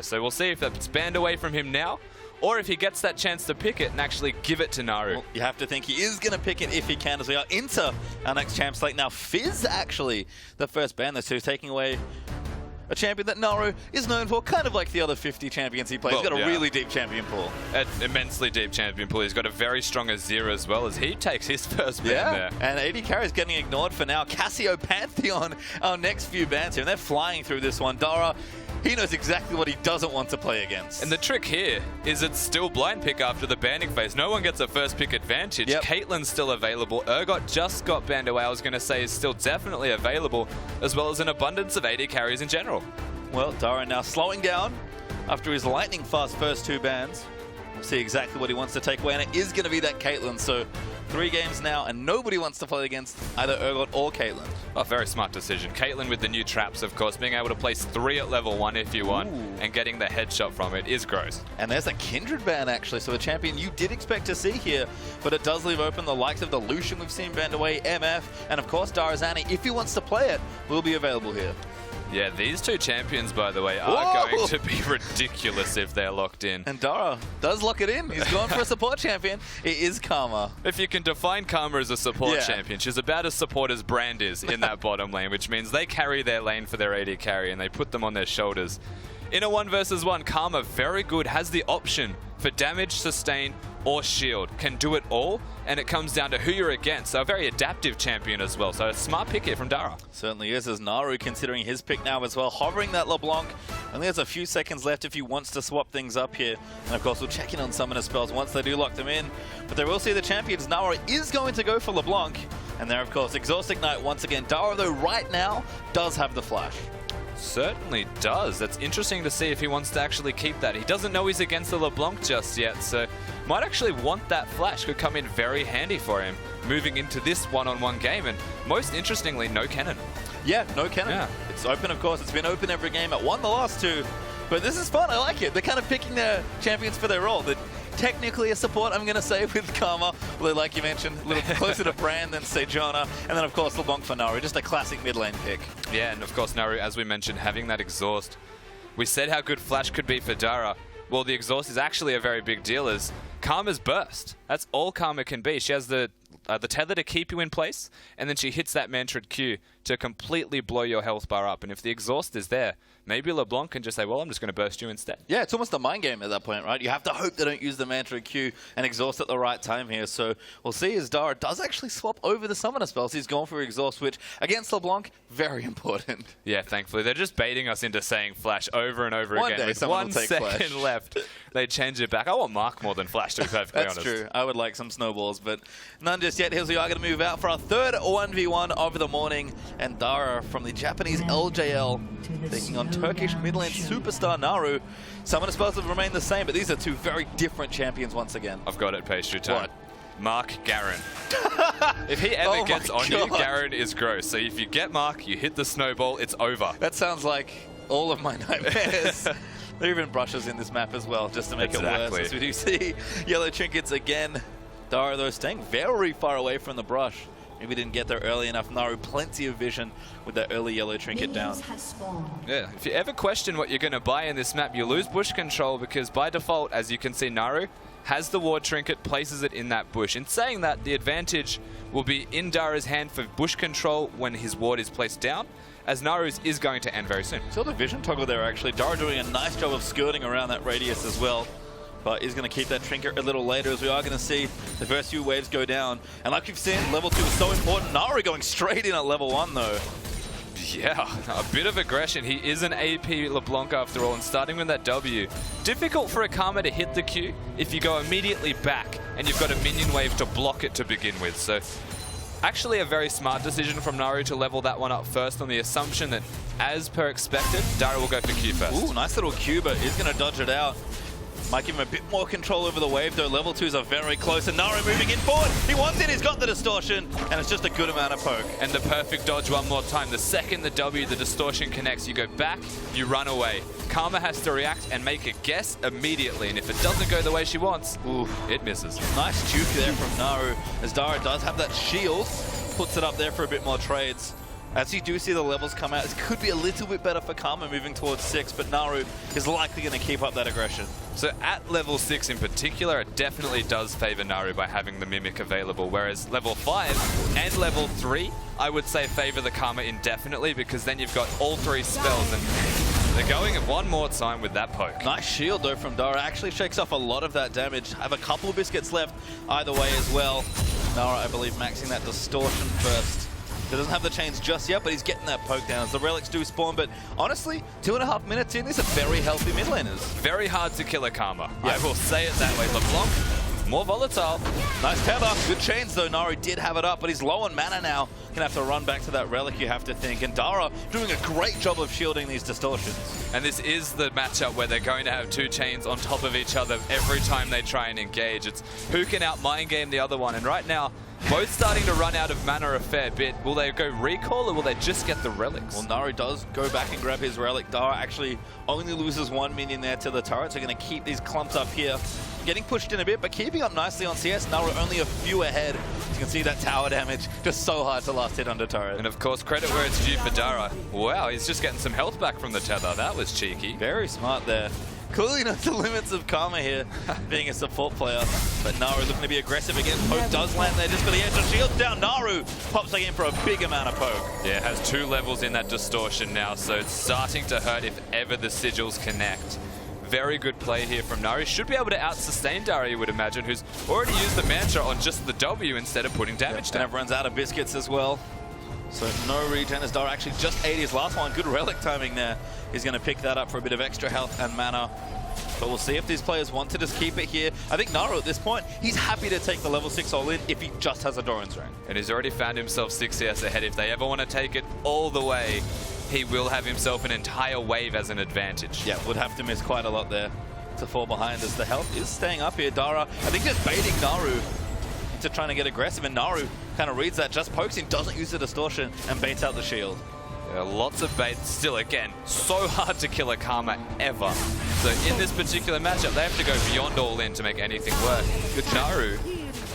So we'll see if that's banned away from him now, or if he gets that chance to pick it and actually give it to Naru. Well, you have to think he is going to pick it if he can, as we are into our next champ slate. Now, Fizz, actually, the first ban, so taking away a champion that Naru is known for, kind of like the other 50 champions he plays. He's got a really deep champion pool. An immensely deep champion pool. He's got a very strong Azir as well, as he takes his first ban there. And AD carry is getting ignored for now. Cassio Pantheon, our next few bans here, and they're flying through this one. D4ra, he knows exactly what he doesn't want to play against. And the trick here is it's still blind pick after the banning phase. No one gets a first pick advantage. Caitlyn's still available. Urgot just got banned away. I was going to say is still definitely available, as well as an abundance of AD carries in general. Well, D4ra now slowing down after his lightning fast first 2 bans. We'll see exactly what he wants to take away, and it is going to be that Caitlyn. So 3 games now, and nobody wants to play against either Urgot or Caitlyn. Oh, very smart decision. Caitlyn with the new traps, of course, being able to place 3 at level 1 if you want, and getting the headshot from it is gross. And there's a Kindred ban, actually, so a champion you did expect to see here, but it does leave open the likes of the Lucian we've seen banned away, MF, and of course Darazani, if he wants to play it, will be available here. Yeah, these 2 champions, by the way, are going to be ridiculous if they're locked in. And D4ra does lock it in. He's gone for a support champion. It is Karma. If you can define Karma as a support champion, she's about as support as Brand is in that bottom lane, which means they carry their lane for their AD carry and they put them on their shoulders. In a 1 versus 1, Karma, very good, has the option for damage, sustain, or shield. Can do it all, and it comes down to who you're against. So a very adaptive champion as well. So a smart pick here from D4ra. Certainly is, as Naru considering his pick now as well. Hovering that LeBlanc. Only has a few seconds left if he wants to swap things up here. And of course, we'll check in on summoner spells once they do lock them in. But they will see the champions. Naru is going to go for LeBlanc. And there, of course, Exhaust Ignite once again. D4ra, though, right now, does have the flash. Certainly does. That's interesting to see if he wants to actually keep that. He doesn't know he's against the LeBlanc just yet, so might actually want that flash. Could come in very handy for him moving into this one-on-one game. And most interestingly, no cannon. Yeah, no cannon. Yeah. It's open, of course. It's been open every game. It won the last 2. But this is fun. I like it. They're kind of picking their champions for their role. They're technically a support, I'm going to say, with Karma. Although, like you mentioned, a little closer to Brand than Sejana. And then, of course, LeBlanc for Naru. Just a classic mid lane pick. Yeah, and of course, Naru, as we mentioned, having that exhaust. We said how good flash could be for D4ra. Well, the exhaust is actually a very big deal, as Karma's burst. That's all Karma can be. She has the tether to keep you in place, and then she hits that mantra'd Q to completely blow your health bar up. And if the exhaust is there, maybe LeBlanc can just say, well, I'm just going to burst you instead. Yeah, it's almost a mind game at that point, right? You have to hope they don't use the mantra'd Q and exhaust at the right time here. So we'll see as D4ra does actually swap over the summoner spells. He's gone for exhaust, which against LeBlanc, very important. Yeah, thankfully. They're just baiting us into saying flash over and over again. With 1 second left, they change it back. I want Mark more than flash, to be perfectly honest. That's true. I would like some snowballs, but none just yet. Here's we are going to move out for our 3rd 1v1 of the morning. And D4ra from the Japanese LJL taking on Turkish mid lane superstar Naru. Summoner spells have remained the same, but these are 2 very different champions once again. I've got it, pastry time. What? Mark Garen. If he ever gets on you, Garen is gross. So if you get Mark, you hit the snowball, it's over. That sounds like all of my nightmares. There are even brushes in this map as well, just to make it worse. As we do see yellow trinkets again. D4ra, though, staying very far away from the brush. Maybe didn't get there early enough. Naru, plenty of vision with that early yellow trinket down. Yeah, if you ever question what you're going to buy in this map, you lose bush control, because by default, as you can see, Naru has the ward trinket, places it in that bush. In saying that, the advantage will be in D4ra's hand for bush control when his ward is placed down, as Naru's is going to end very soon. Saw the vision toggle there, actually. D4ra doing a nice job of skirting around that radius as well. But he's going to keep that trinket a little later, as we are going to see the first few waves go down. And like you've seen, level 2 is so important. Naru going straight in at level 1, though. Yeah, a bit of aggression. He is an AP LeBlanc after all, and starting with that W. Difficult for a Karma to hit the Q if you go immediately back and you've got a minion wave to block it to begin with. So actually a very smart decision from Naru to level that one up first, on the assumption that, as per expected, D4ra will go for Q first. Ooh, nice little Q, but he's going to dodge it out. Might give him a bit more control over the wave, though. Level 2s are very close, and Naru moving in forward. He wants it, he's got the distortion, and it's just a good amount of poke. And the perfect dodge one more time. The second the W, the distortion connects, you go back, you run away. Karma has to react and make a guess immediately, and if it doesn't go the way she wants, it misses. Nice juke there from Naru, as D4ra does have that shield, puts it up there for a bit more trades. As you do see the levels come out, it could be a little bit better for Karma moving towards 6, but Naru is likely going to keep up that aggression. So at level 6 in particular, it definitely does favor Naru by having the Mimic available, whereas level 5 and level 3, I would say favor the Karma indefinitely, because then you've got all 3 spells, and they're going one more time with that poke. Nice shield though from D4ra, actually shakes off a lot of that damage. Have a couple of biscuits left either way as well. D4ra, I believe, maxing that distortion first. He doesn't have the chains just yet, but he's getting that poke down as the relics do spawn. But honestly, 2.5 minutes in, these are very healthy mid laners. Very hard to kill a Karma. Yep. I will say it that way. LeBlanc, more volatile. Nice tether. Good chains though. Naru did have it up, but he's low on mana now. Gonna have to run back to that relic, you have to think. And D4ra doing a great job of shielding these distortions. And this is the matchup where they're going to have 2 chains on top of each other every time they try and engage. It's who can out mind game the other one. And right now, both starting to run out of mana a fair bit. Will they go recall or will they just get the relics? Well, Naru does go back and grab his relic. D4ra actually only loses 1 minion there to the turret, so going to keep these clumps up here. Getting pushed in a bit, but keeping up nicely on CS. Naru only a few ahead. You can see that tower damage, just so hard to last hit under turret. And of course, credit where it's due for D4ra. Wow, he's just getting some health back from the tether. That was cheeky. Very smart there. Clearly knows the limits of Karma here, being a support player. But Naru looking to be aggressive again. Poke does land there just for the edge. The shield's down. Naru pops again for a big amount of poke. Yeah, has 2 levels in that distortion now, so it's starting to hurt if ever the sigils connect. Very good play here from Naru. Should be able to out-sustain D4ra, you would imagine, who's already used the mantra on just the W instead of putting damage down. And everyone's out of biscuits as well. So no regen as D4ra actually just ate his last one. Good relic timing there. He's going to pick that up for a bit of extra health and mana. But we'll see if these players want to just keep it here. I think Naru at this point, he's happy to take the level 6 all in if he just has a Doran's ring. And he's already found himself 6 CS ahead. If they ever want to take it all the way, he will have himself an entire wave as an advantage. Yeah, would have to miss quite a lot there to fall behind as the health is staying up here. D4ra, I think, just baiting Naru into trying to get aggressive, and Naru kind of reads that, just pokes him, doesn't use the distortion, and baits out the shield. Yeah, lots of bait. Still, again, so hard to kill a Karma ever. So in this particular matchup, they have to go beyond all in to make anything work. Good Naru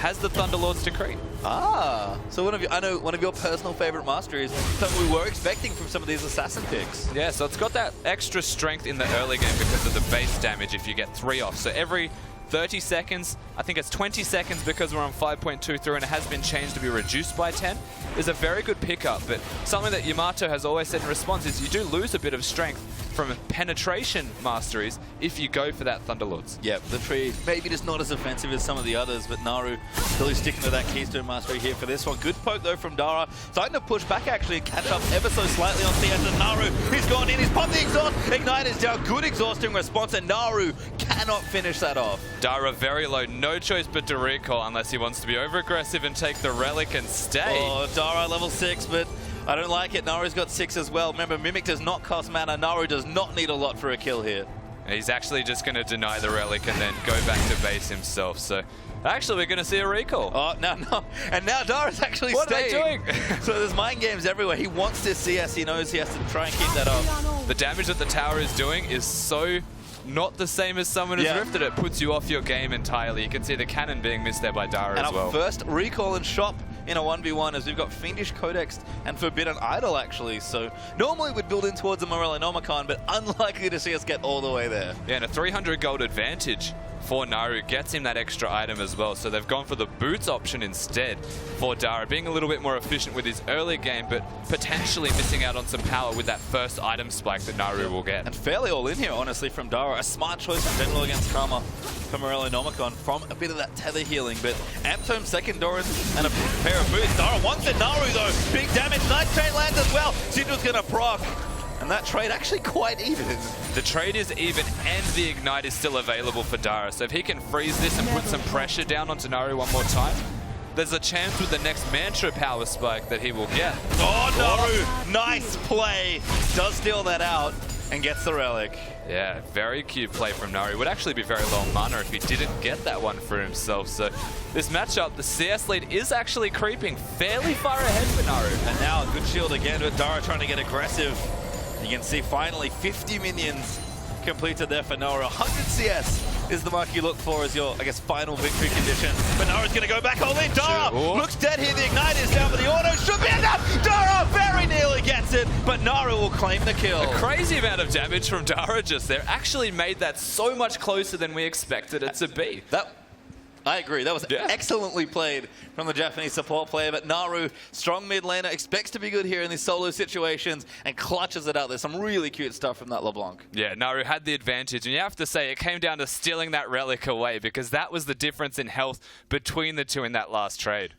has the Thunderlord's Decree. Ah, so I know one of your personal favorite masteries that we were expecting from some of these assassin picks. Yeah, so it's got that extra strength in the early game because of the base damage if you get 3 off. So every 30 seconds, I think it's 20 seconds because we're on 5.2 through and it has been changed to be reduced by 10, is a very good pickup. But something that Yamato has always said in response is you do lose a bit of strength from penetration masteries if you go for that Thunderlords. Yeah, the tree maybe just not as offensive as some of the others, but Naru still sticking to that Keystone mastery here for this one. Good poke though from D4ra. Starting to push back actually and catch up ever so slightly on CS. And Naru, he's gone in, he's popped the exhaust. Ignite is down, good exhausting response, and Naru cannot finish that off. D4ra very low, no choice but to recall unless he wants to be over aggressive and take the relic and stay. Oh, D4ra level 6, but I don't like it. Naru's got 6 as well. Remember, Mimic does not cost mana. Naru does not need a lot for a kill here. He's actually just going to deny the relic and then go back to base himself. So actually, we're going to see a recall. Oh, no. And now D4ra's actually what staying. What are they doing? So there's mind games everywhere. He wants this CS. He knows he has to try and keep that up. The damage that the tower is doing is so not the same as someone who's rifted it. Puts you off your game entirely. You can see the cannon being missed there by D4ra as well. And our first recall and shop in a 1v1 as we've got Fiendish Codex and Forbidden Idol actually. So normally we'd build in towards a Morellonomicon, but unlikely to see us get all the way there. Yeah, and a 300 gold advantage for Naru gets him that extra item as well. So they've gone for the boots option instead for D4ra, being a little bit more efficient with his early game, but potentially missing out on some power with that first item spike that Naru will get. And fairly all in here, honestly, from D4ra. A smart choice in general against Karma for Morellonomicon from a bit of that tether healing, but Amptome second Doran and a pair of boots. D4ra wants it. Naru though, big damage. Nice chain lands as well. Sigil's gonna proc. And that trade actually quite even. The trade is even and the Ignite is still available for D4ra. So if he can freeze this and put some pressure down onto Naru one more time, there's a chance with the next Mantra power spike that he will get. Oh, Naru, nice play. Does steal that out and gets the relic. Yeah, very cute play from Naru. Would actually be very low on mana if he didn't get that one for himself. So this matchup, the CS lead is actually creeping fairly far ahead for Naru. And now a good shield again with D4ra trying to get aggressive. You can see finally 50 minions completed there for Naru. 100 CS is the mark you look for as your, I guess, final victory condition. But Naru's going to go back all in. D4ra looks dead here. The Ignite is down, but the auto should be enough. D4ra very nearly gets it, but Naru will claim the kill. A crazy amount of damage from D4ra just there. Actually made that so much closer than we expected it to be. I agree. That was excellently played from the Japanese support player, but Naru, strong mid laner, expects to be good here in these solo situations and clutches it out. There's some really cute stuff from that LeBlanc. Yeah, Naru had the advantage, and you have to say it came down to stealing that relic away because that was the difference in health between the two in that last trade.